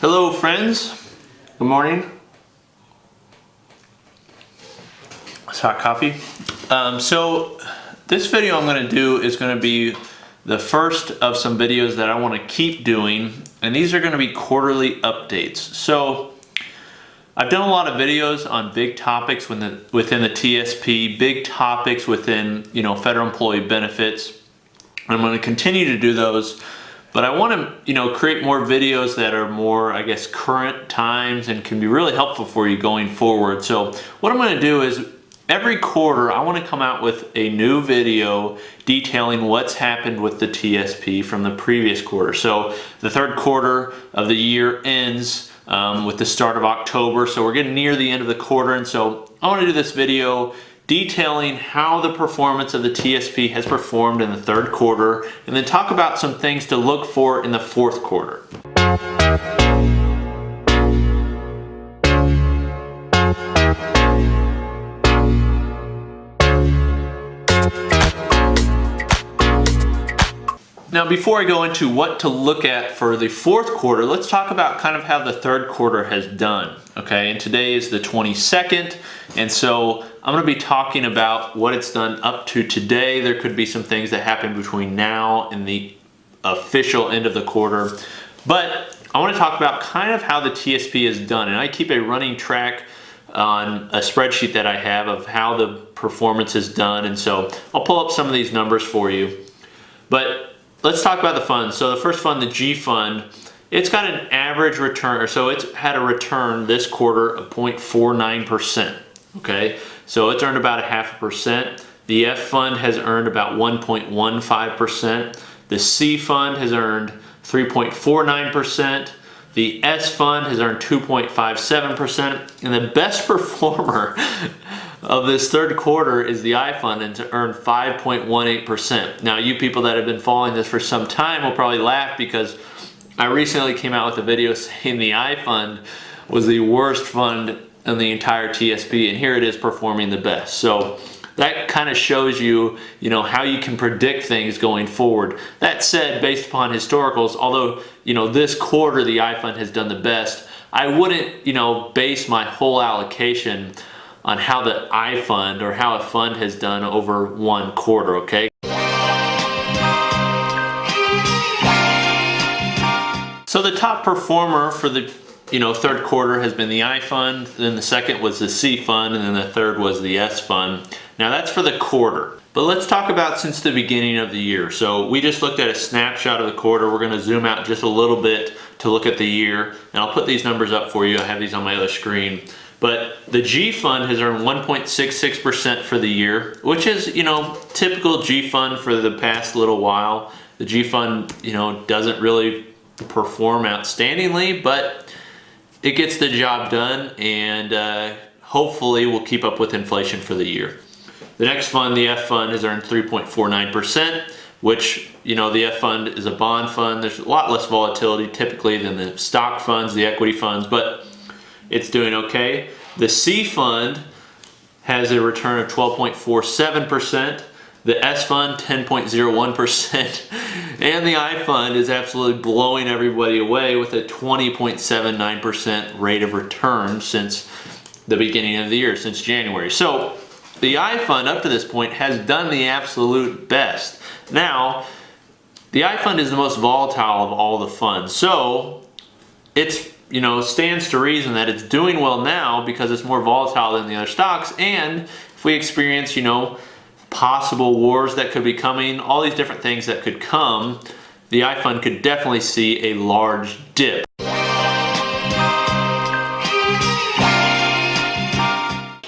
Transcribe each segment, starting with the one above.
Hello friends, good morning. It's hot coffee. So this video I'm going to do is going to be the first of some videos that I want to keep doing, and these are going to be quarterly updates. So I've done a lot of videos on big topics within the TSP, big topics within federal employee benefits. I'm going to continue to do those. But I want to, create more videos that are more, I guess, current times and can be really helpful for you going forward. So what I'm going to do is every quarter I want to come out with a new video detailing what's happened with the TSP from the previous quarter. So the third quarter of the year ends with the start of October. So we're getting near the end of the quarter. And so I want to do this video detailing how the performance of the TSP has performed in the third quarter, and then talk about some things to look for in the fourth quarter. Now, before I go into what to look at for the fourth quarter, let's talk about kind of how the third quarter has done. Okay, and today is the 22nd, and so I'm going to be talking about what it's done up to today. There could be some things that happen between now and the official end of the quarter, but I want to talk about kind of how the TSP is done, and I keep a running track on a spreadsheet that I have of how the performance is done, and so I'll pull up some of these numbers for you. But let's talk about the funds. So the first fund, the G fund, it's got an average return, or so it's had a return this quarter of 0.49%. Okay, so it's earned about 0.5%. The F fund has earned about 1.15%. The C fund has earned 3.49%. The S fund has earned 2.57%. And the best performer of this third quarter is the I fund, and to earn 5.18%. Now, you people that have been following this for some time will probably laugh, because I recently came out with a video saying the I fund was the worst fund in the entire TSP, and here it is performing the best. So that kind of shows you, how you can predict things going forward. That said, based upon historicals, although, this quarter the I fund has done the best, I wouldn't, base my whole allocation on how the I fund or how a fund has done over one quarter, okay? So the top performer for the third quarter has been the I fund, then the second was the C fund, and then the third was the S fund. Now that's for the quarter. But let's talk about since the beginning of the year. So we just looked at a snapshot of the quarter. We're going to zoom out just a little bit to look at the year, and I'll put these numbers up for you. I have these on my other screen. But the G fund has earned 1.66% for the year, which is, typical G fund for the past little while. The G fund, doesn't really perform outstandingly, but it gets the job done, and hopefully will keep up with inflation for the year. The next fund, the F fund, has earned 3.49%, which, the F fund is a bond fund. There's a lot less volatility typically than the stock funds, the equity funds, but it's doing okay. The C fund has a return of 12.47%. The S fund, 10.01%. And the I fund is absolutely blowing everybody away with a 20.79% rate of return since the beginning of the year, since January. So the I fund up to this point has done the absolute best. Now, the I fund is the most volatile of all the funds. So it's, stands to reason that it's doing well now because it's more volatile than the other stocks. And if we experience, possible wars that could be coming, all these different things that could come, the I fund could definitely see a large dip.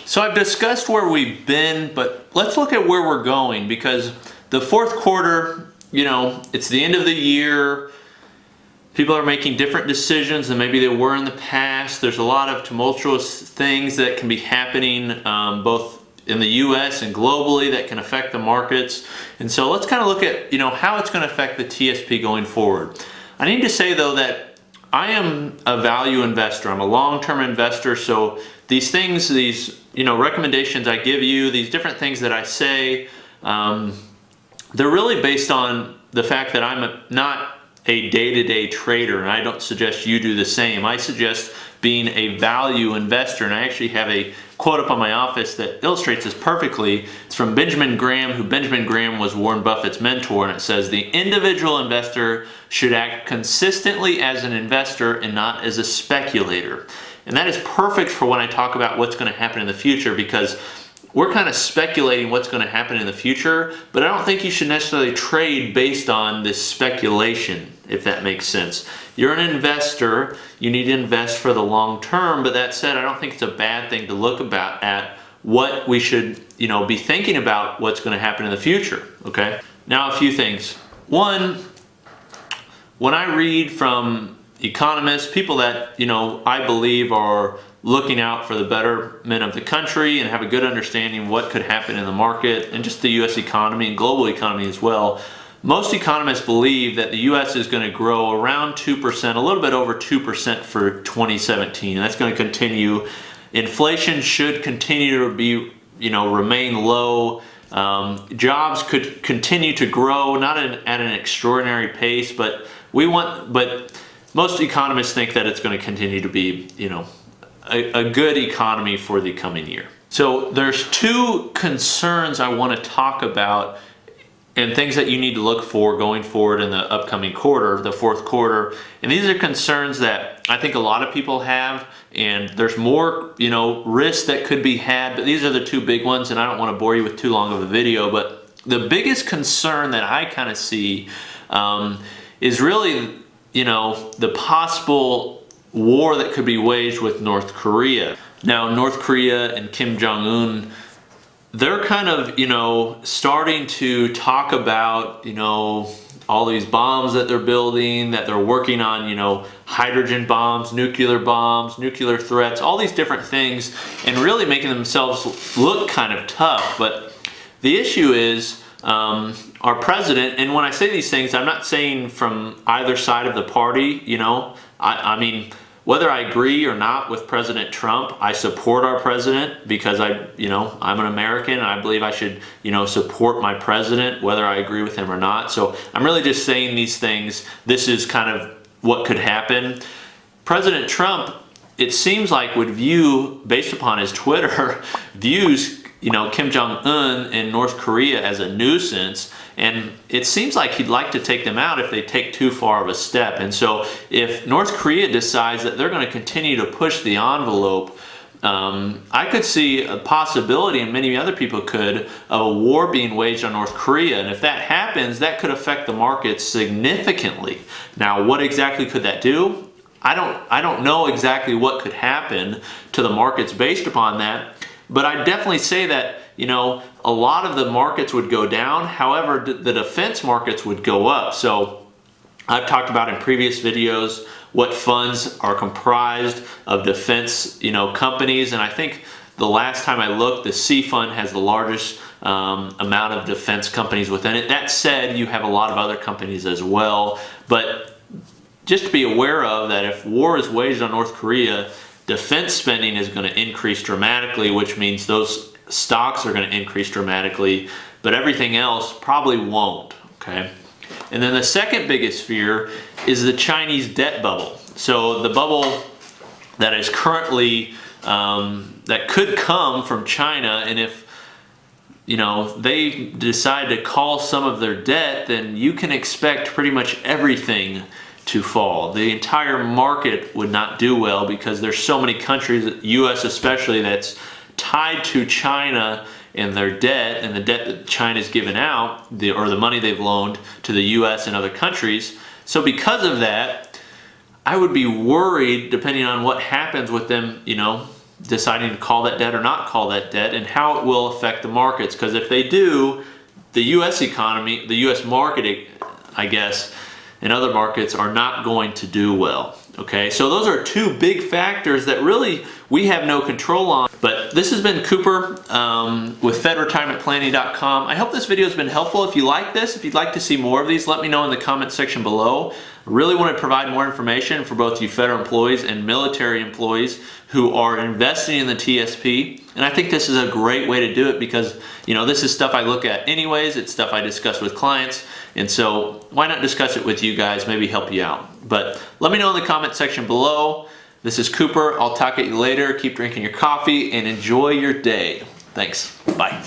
So I've discussed where we've been, but let's look at where we're going, because the fourth quarter, it's the end of the year. People are making different decisions than maybe they were in the past. There's a lot of tumultuous things that can be happening both in the US and globally that can affect the markets. And so let's kind of look at, how it's going to affect the TSP going forward. I need to say though that I am a value investor. I'm a long-term investor. So these things, these, recommendations I give you, these different things that I say, they're really based on the fact that I'm not a day-to-day trader, and I don't suggest you do the same. I suggest being a value investor, and I actually have a quote up on my office that illustrates this perfectly. It's from Benjamin Graham, who Benjamin Graham was Warren Buffett's mentor, and it says, "The individual investor should act consistently as an investor and not as a speculator." And that is perfect for when I talk about what's going to happen in the future, because we're kind of speculating what's going to happen in the future, but I don't think you should necessarily trade based on this speculation, if that makes sense. You're an investor, you need to invest for the long term, but that said, I don't think it's a bad thing to look at what we should, be thinking about what's going to happen in the future, okay? Now, a few things. One, when I read from economists, people that, I believe are looking out for the betterment of the country and have a good understanding of what could happen in the market and just the U.S. economy and global economy as well, most economists believe that the U.S. is going to grow around 2%, a little bit over 2% for 2017. And that's going to continue. Inflation should continue to be, remain low. Jobs could continue to grow, not at an extraordinary pace, but most economists think that it's going to continue to be, a good economy for the coming year. So there's two concerns I want to talk about and things that you need to look for going forward in the upcoming quarter, the fourth quarter. And these are concerns that I think a lot of people have, and there's more, risks that could be had, but these are the two big ones, and I don't want to bore you with too long of a video, but the biggest concern that I kind of see is really, the possible war that could be waged with North Korea. Now, North Korea and Kim Jong-un, they're kind of, starting to talk about, all these bombs that they're building, that they're working on, hydrogen bombs, nuclear threats, all these different things, and really making themselves look kind of tough. But the issue is, our president, and when I say these things, I'm not saying from either side of the party, I mean, whether I agree or not with President Trump, I support our president because I'm an American and I believe I should, support my president whether I agree with him or not. So I'm really just saying these things. This is kind of what could happen. President Trump, it seems like, would view, based upon his Twitter, views Kim Jong-un and North Korea as a nuisance, and it seems like he'd like to take them out if they take too far of a step. And so if North Korea decides that they're going to continue to push the envelope, I could see a possibility, and many other people could, of a war being waged on North Korea. And if that happens, that could affect the market significantly. Now, what exactly could that do? I don't know exactly what could happen to the markets based upon that. But I definitely say that, a lot of the markets would go down. However, the defense markets would go up. So I've talked about in previous videos what funds are comprised of defense, companies. And I think the last time I looked, the C fund has the largest amount of defense companies within it. That said, you have a lot of other companies as well. But just to be aware of that, if war is waged on North Korea, defense spending is going to increase dramatically, which means those stocks are going to increase dramatically, but everything else probably won't, okay? And then the second biggest fear is the Chinese debt bubble. So the bubble that is currently, that could come from China, and if, they decide to call some of their debt, then you can expect pretty much everything to fall. The entire market would not do well because there's so many countries, US especially, that's tied to China and their debt, and the debt that China's given out, or the money they've loaned to the US and other countries. So because of that, I would be worried, depending on what happens with them, deciding to call that debt or not call that debt, and how it will affect the markets. Because if they do, the US economy, the US market, I guess, and other markets are not going to do well, Okay, so those are two big factors that really we have no control on. But this has been Cooper with FedRetirementPlanning.com. I hope this video has been helpful. If you like this, if you'd like to see more of these, let me know in the comment section below. I really want to provide more information for both you federal employees and military employees who are investing in the TSP. And I think this is a great way to do it because, you know, this is stuff I look at anyways. It's stuff I discuss with clients. And so why not discuss it with you guys, maybe help you out. But let me know in the comment section below. This is Cooper. I'll talk at you later. Keep drinking your coffee and enjoy your day. Thanks. Bye.